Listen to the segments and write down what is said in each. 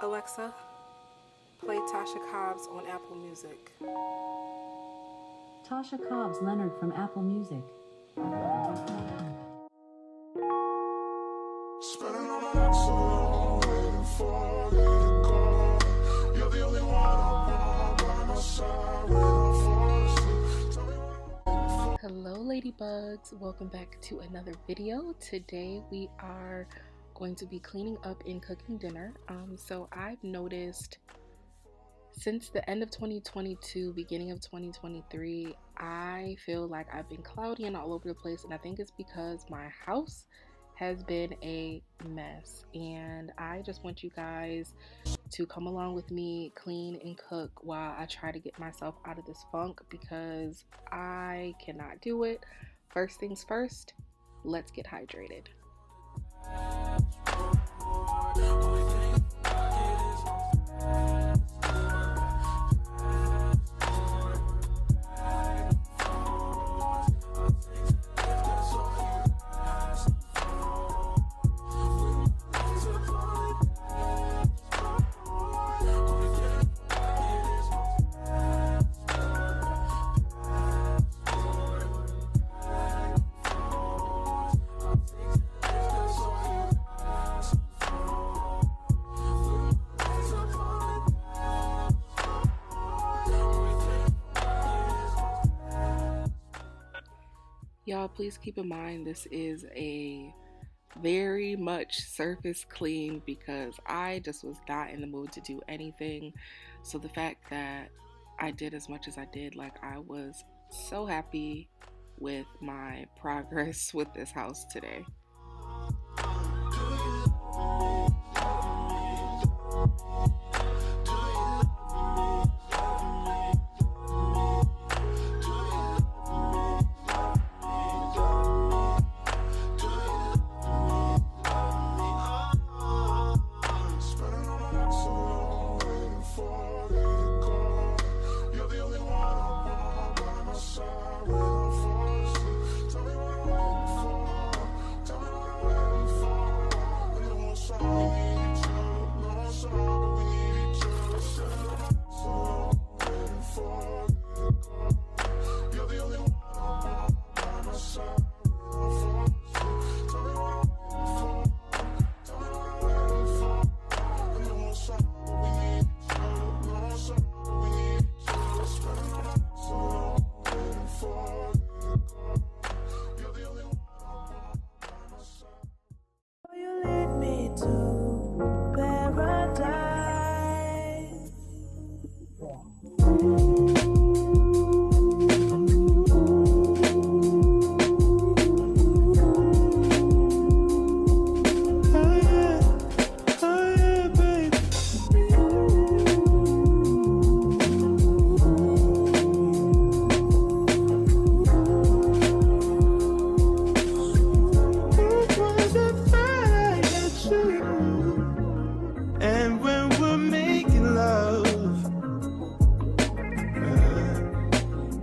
Alexa, play Tasha Cobbs on Apple Music. Tasha Cobbs Leonard from Apple Music. Spending all my nights alone, waiting for you to go. You're the only one I want by my side when I fall asleep. Tell me what I'm waiting for. Hello ladybugs, welcome back to another video. Today we are going to be cleaning up and cooking dinner. So I've noticed since the end of 2022, beginning of 2023, I feel like I've been cloudy and all over the place, and I think it's because my house has been a mess, and I just want you guys to come along with me, clean and cook while I try to get myself out of this funk because I cannot do it. First things first, let's get hydrated. Y'all, please keep in mind this is a very much surface clean because I just was not in the mood to do anything. So the fact that I did as much as I did, like, I was so happy with my progress with this house today.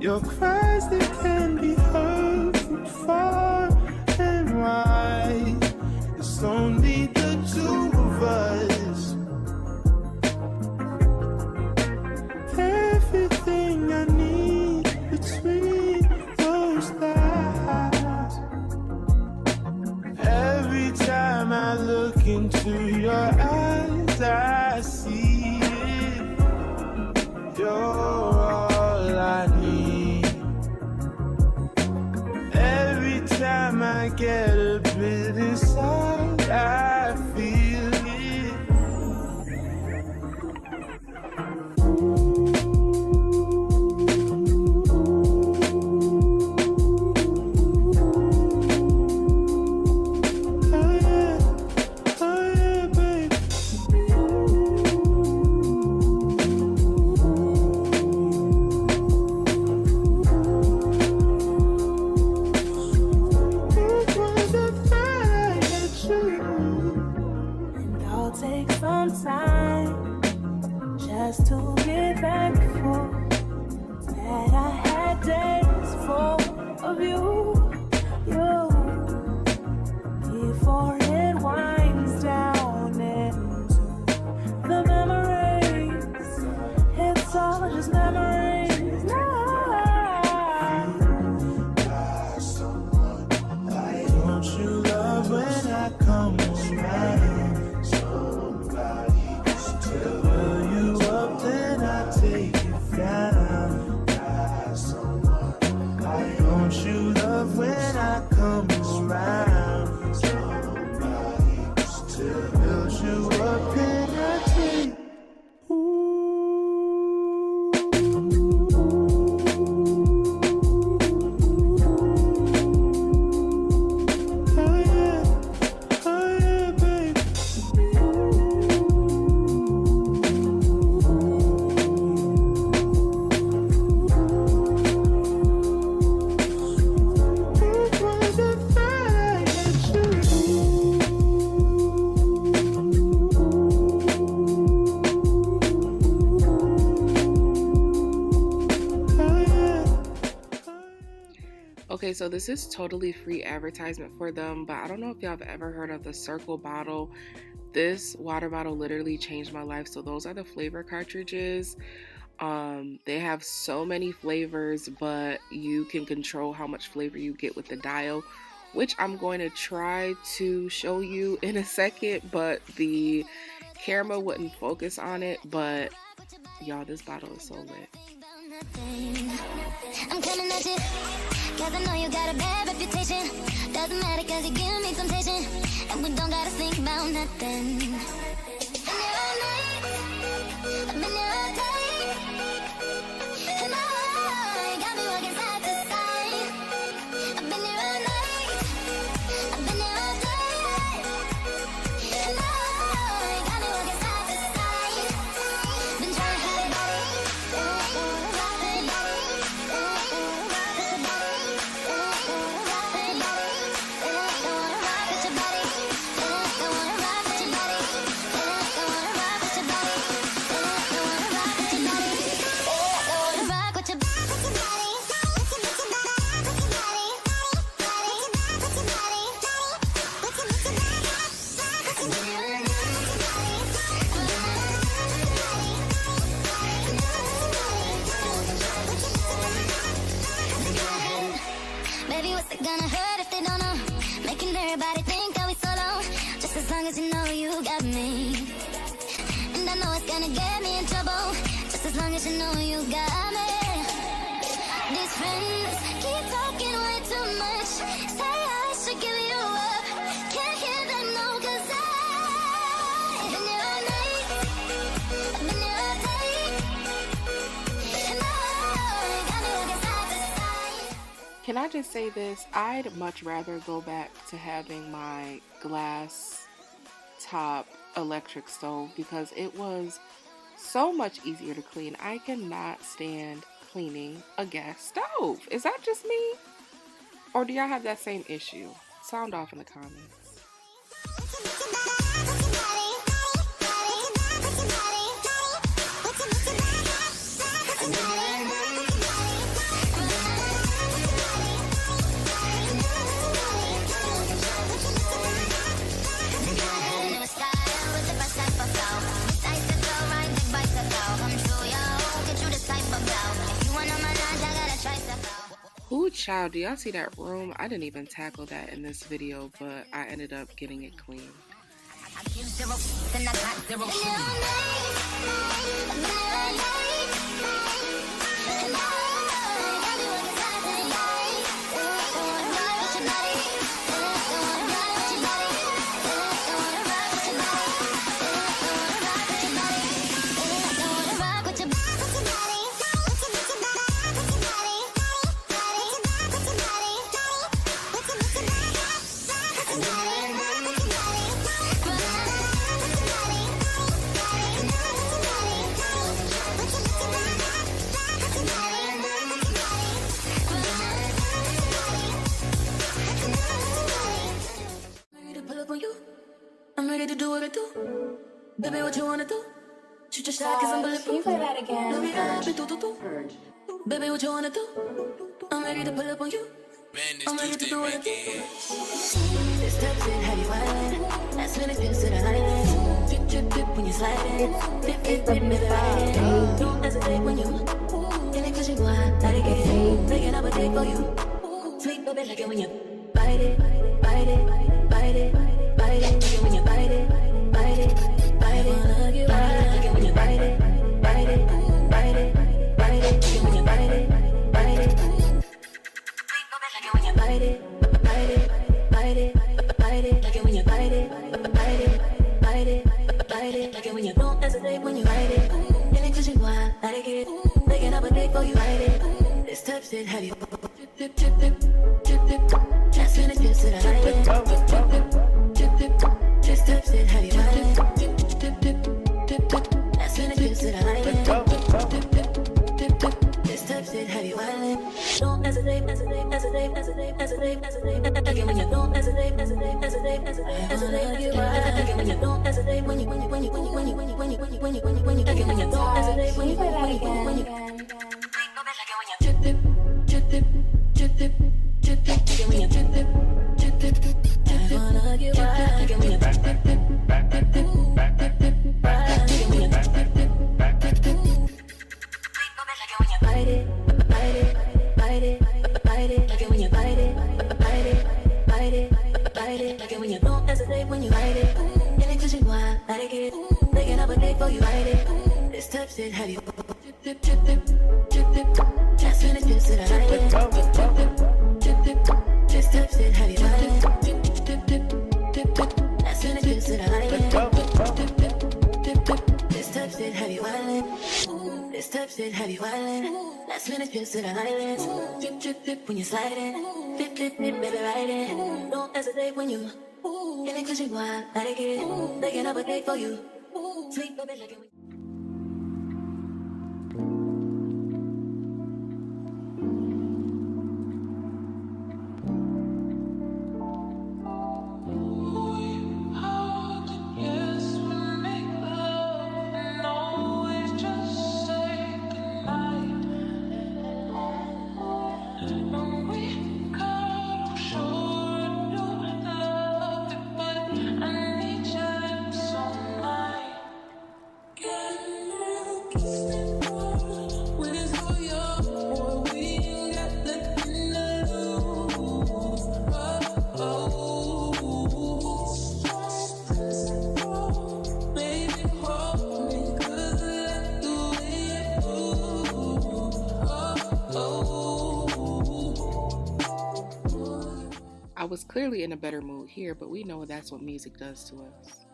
Your cries, they can be heard from far and wide. It's only the two of us. Everything I need between those thighs. Every time I look into your eyes, I see it. You're all I need. Every time I get a bit inside, I feel it. Oh yeah, baby. Take some time just to get thankful that I had days full of you, before it winds down into the Okay, so this is totally free advertisement for them, but I don't know if y'all have ever heard of the Circle bottle. This water bottle literally changed my life. So those are the flavor cartridges. They have so many flavors, but you can control how much flavor you get with the dial, which I'm going to try to show you in a second, but the camera wouldn't focus on it. But y'all, this bottle is so lit. I'm coming at you, cause I know you got a bad reputation. Doesn't matter cause you give me temptation, and we don't gotta think about nothing. Been there all night, I've been there all day, and I got me walking side to side. I've been there all night, I've been there all day, and I got me walking side to side. Been trying to hide baby, what's it gonna hurt if they don't know? Making everybody think that we solo. Just as long as you know you got me. And I know it's gonna get me in trouble. Just as long as you know you got me. These friends keep talking way too much. Say I should give you up. Can't hear them no, cause I've been there all night, I've been there all day, and I got me walking side to side. Can I just say this? I'd much rather go back to having my glass top electric stove because it was so much easier to clean. I cannot stand cleaning a gas stove. Is that just me? Or do y'all have that same issue? Sound off in the comments. Ooh, child, do y'all see that room? I didn't even tackle that in this video, but I ended up getting it clean. I'm ready to do what I do. Baby, what you wanna do? Shoot your shot cause I'm bulletproof. Can you play that again? Baby, what you wanna do? I'm ready to pull up on you. I'm ready to do what I do. This type shit have you wildin'. Last minute pills to the island. Drip, drip, drip when you sliding. Dip, dip, dip, dip, fighting. Don't hesitate when you in it cause you want. Let it get it. Breaking up a day for you. Sweet baby, like it when you bite it, bite it, bite it, bite it. Like it when you bite it, bite it, bite it. Like it when you bite it, bite it, bite it, bite it. Like it when you bite it, bite it. Sweet baby, like it when you bite it, bite it, bite it, bite it. Like it when you bite it, bite it, bite it, bite it. Like it when you don't hesitate when you bite it. In it cause you want, let it get. Making up a dick for you bite it. This type shit have you drip, drip, drip, drip, drip. Just finish pills to the island. Drip, drip, drip, drip. This type shit have you wildin'. Drip, drip, drip, drip, drip. Just finish pills to the island. Drip, drip, drip, drip, drip. This type shit have you wildin'. Don't hesitate, hesitate, hesitate, hesitate, hesitate, hesitate. Again when you don't hesitate, hesitate, hesitate, hesitate, hesitate. Again when you don't hesitate, when you again when you don't hesitate, when you drip, drip, drip, drip, drip, drip, drip, drip. for you, ride it. This type shit have you drip, drip, drip, drip, drip, drip. Just when it feels to the island. Drip, drip, drip, drip, drip. This type shit have you ride it. Drip, drip, drip, drip, drip. That's when it feels to the island. Drip, drip, drip, drip, drip. This type shit have you wildin'. This type shit have you wildin'. Last minute pills to the island. Drip, drip, drip when you sliding. Dip, dip, dip, baby, ride it. Don't hesitate when you in it 'cause you wild, like it. Taking up a day for you. Sweet baby, like it. I was clearly in a better mood here, but we know that's what music does to us.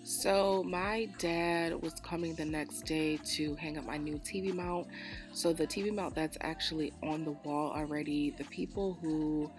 So my dad was coming the next day to hang up my new TV mount. So the TV mount that's actually on the wall already, the people who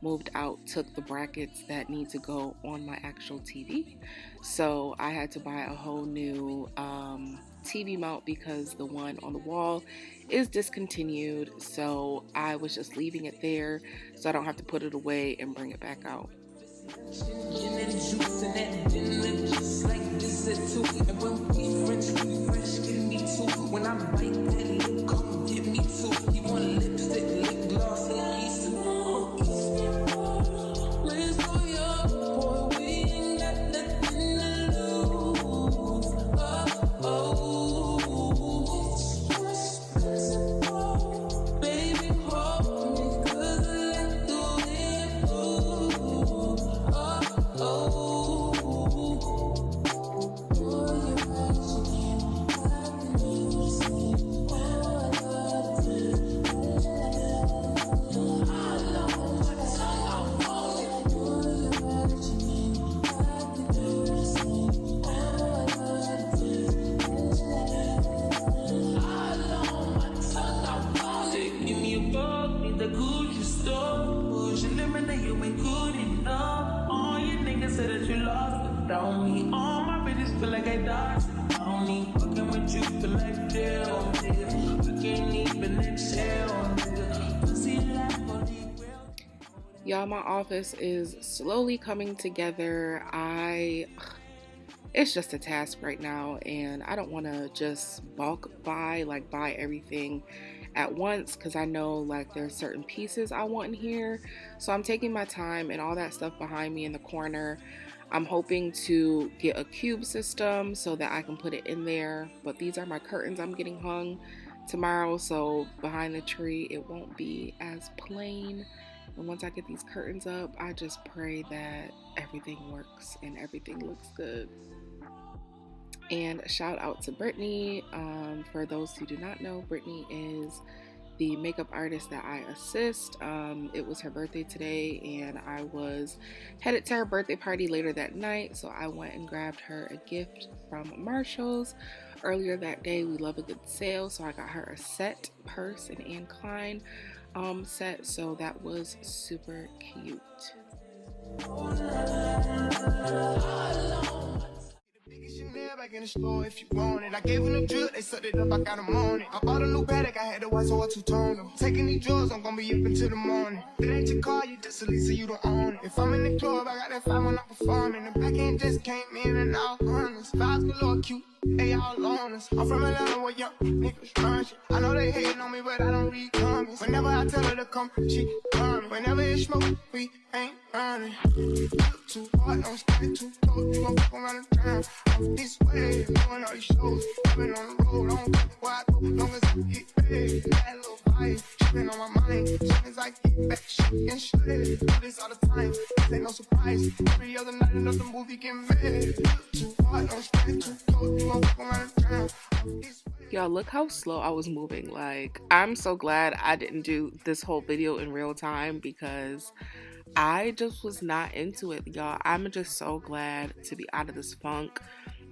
moved out took the brackets that need to go on my actual TV. So I had to buy a whole new TV mount because the one on the wall is discontinued. So I was just leaving it there so I don't have to put it away and bring it back out. When I'm biting that, come get me too. You want lipstick, lip gloss, and Easter. Where's all your boy? We ain't got nothing to lose. Baby, hold me, 'cause I like the way it moves. Y'all, my office is slowly coming together. It's just a task right now, and I don't want to just bulk buy everything at once, because I know like there's certain pieces I want in here. So I'm taking my time, and all that stuff behind me in the corner, I'm hoping to get a cube system so that I can put it in there. But these are my curtains I'm getting hung tomorrow, so behind the tree it won't be as plain. And once I get these curtains up, I just pray that everything works and everything looks good. And shout out to Brittany. For those who do not know, Brittany is the makeup artist that I assist. It was her birthday today, and I was headed to her birthday party later that night, so I went and grabbed her a gift from Marshall's. Earlier that day, we love a good sale, so I got her a set purse, an Anne Klein set, so that was super cute. Back in the store if you want it. I gave them the drill, they sucked it up, I got them on it. I bought a new paddock, I had to watch, so I two-toned them. Taking these drugs, I'm gonna be up until the morning. It ain't your car, you just a lease, so you don't own it. If I'm in the club, I got that fire when I'm performing. The back end just came in and all honest. Vibes galore, cute, they all on us. I'm from Atlanta where young niggas run shit. I know they hating on me, but I don't read comments. Whenever I tell her to come, she coming. Whenever it's smoke, we ain't honey. Too hard, don't stand too close. You gon' fuck around and drown. I'm this way, doing all these shows. I've been on the road, I don't care where I go, long as I get paid. That little vibe, tripping on my mind. As soon as I get back, shit and shit. Do this all the time, this ain't no surprise. Every other night, another movie get made. Too hard, don't stand too close. You gon' fuck around and drown. I'm this way. Y'all, look how slow I was moving. Like, I'm so glad I didn't do this whole video in real time because I just was not into it, y'all. I'm just so glad to be out of this funk.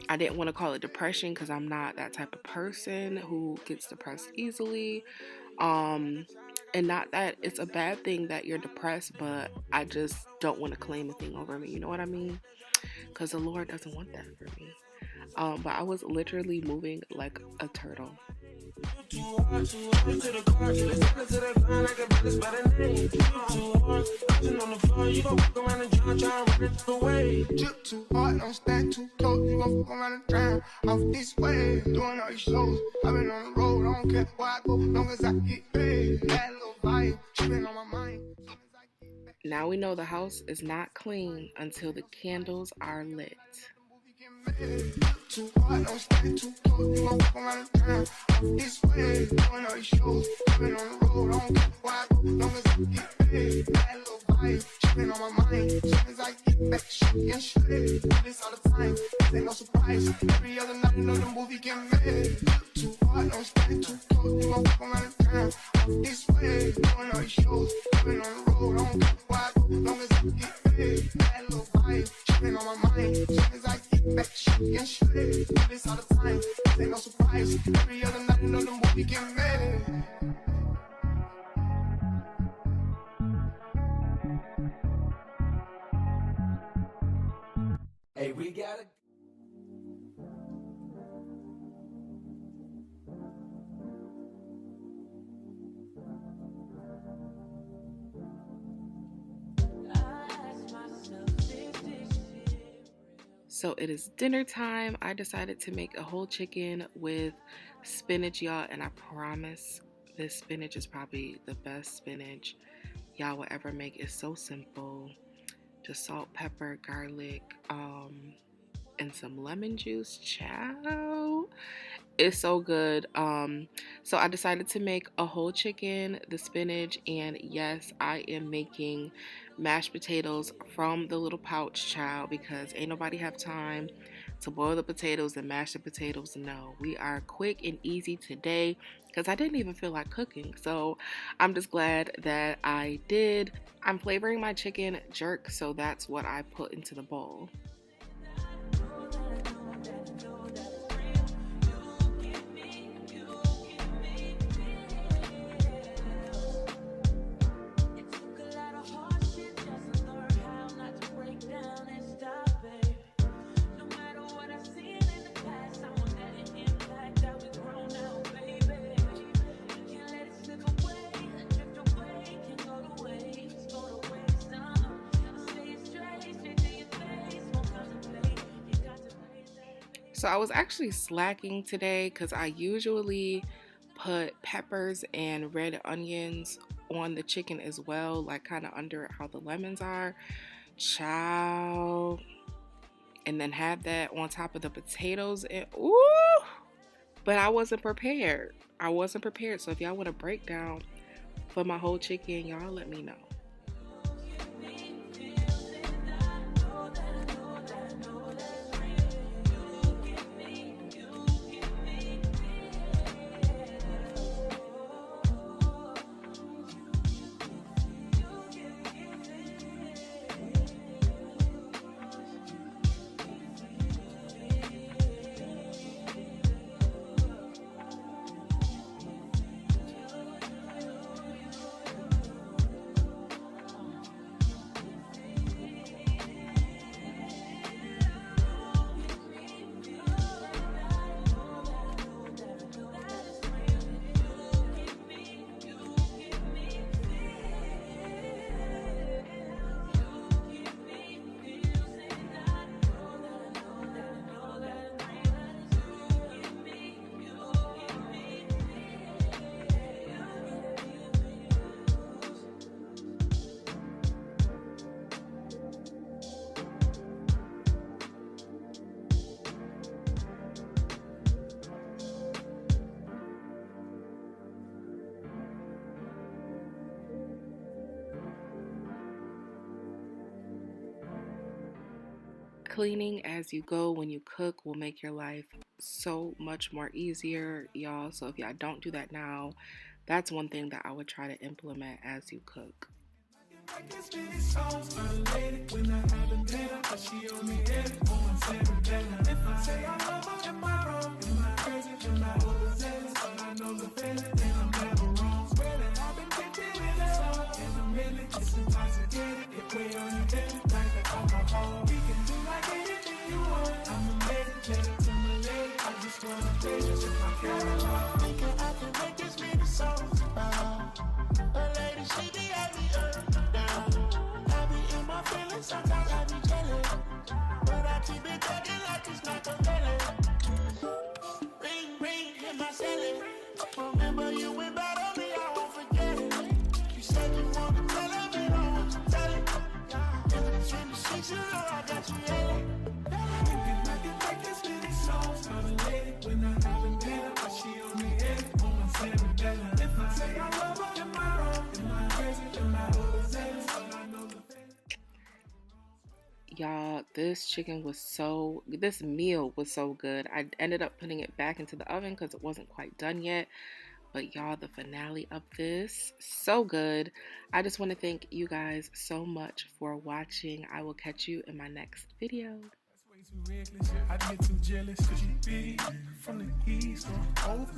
I didn't want to call it depression because I'm not that type of person who gets depressed easily. And not that it's a bad thing that you're depressed, but I just don't want to claim a thing over me. You know what I mean? Because the Lord doesn't want that for me. But I was literally moving like a turtle. Too hard to the car, to the grind, I can balance by the name. Too hard, touching on the floor, you gon' walk around and drown, try to run it away. Drip too hard, don't stand too close. You gon' fuck around and drown. Off this way, doing all these shows. I've been on the road, I don't care where I go, long as I get paid. That little vibe, tripping on my mind. Now we know the house is not clean until the candles are lit. Too hard, don't stand too close. You gon' fuck around and drown. Off this way, doing all these shows. I've been on the road, I don't care where I go, long as I get paid. That little vibe, tripping on my mind. As soon as I get back, shit and shit. Do this all the time, this ain't no surprise. Every other night, another movie get made. Too hard, don't stand too close. You gon' fuck around and drown. Off this way, doing all these shows. I've been on the road, I don't care where I go, long as I get paid. That little vibe, tripping on my mind. As soon as I get back, shit and shit. Do this all the time, this ain't no surprise. Every other night, another movie get made. Hey, we gotta. So it is dinner time. I decided to make a whole chicken with spinach, y'all, and I promise this spinach is probably the best spinach y'all will ever make. It's so simple. Just salt, pepper, garlic, and some lemon juice. Chow. It's so good. So I decided to make a whole chicken, the spinach, and yes, I am making mashed potatoes from the little pouch, child, because ain't nobody have time to boil the potatoes and mash the potatoes. No, we are quick and easy today because I didn't even feel like cooking. So I'm just glad that I did. I'm flavoring my chicken jerk, so that's what I put into the bowl. So I was actually slacking today because I usually put peppers and red onions on the chicken as well, like kind of under how the lemons are. Chow. And then have that on top of the potatoes. And ooh! But I wasn't prepared. So if y'all want a breakdown for my whole chicken, y'all let me know. cleaning as you go when you cook will make your life so much more easier, y'all. So if y'all don't do that now, that's one thing that I would try to implement as you cook. Sometimes I be jealous, but I keep it talking like it's not a feeling. Ring, ring, hit my celly. Remember you went bad on me, I won't forget it. You said you want to tell it, but I want to tell it. In between the sheets, you know I got you yelling. I can make this many songs for the lady when I haven't been her, but she on the head on my Sandra. If I say I love her, am I wrong? Am I crazy? Am I overzealous? I know the Y'all, this meal was so good. I ended up putting it back into the oven because it wasn't quite done yet. But y'all, the finale of this, so good. I just want to thank you guys so much for watching. I will catch you in my next video. I get too jealous 'cause you big from the east or over.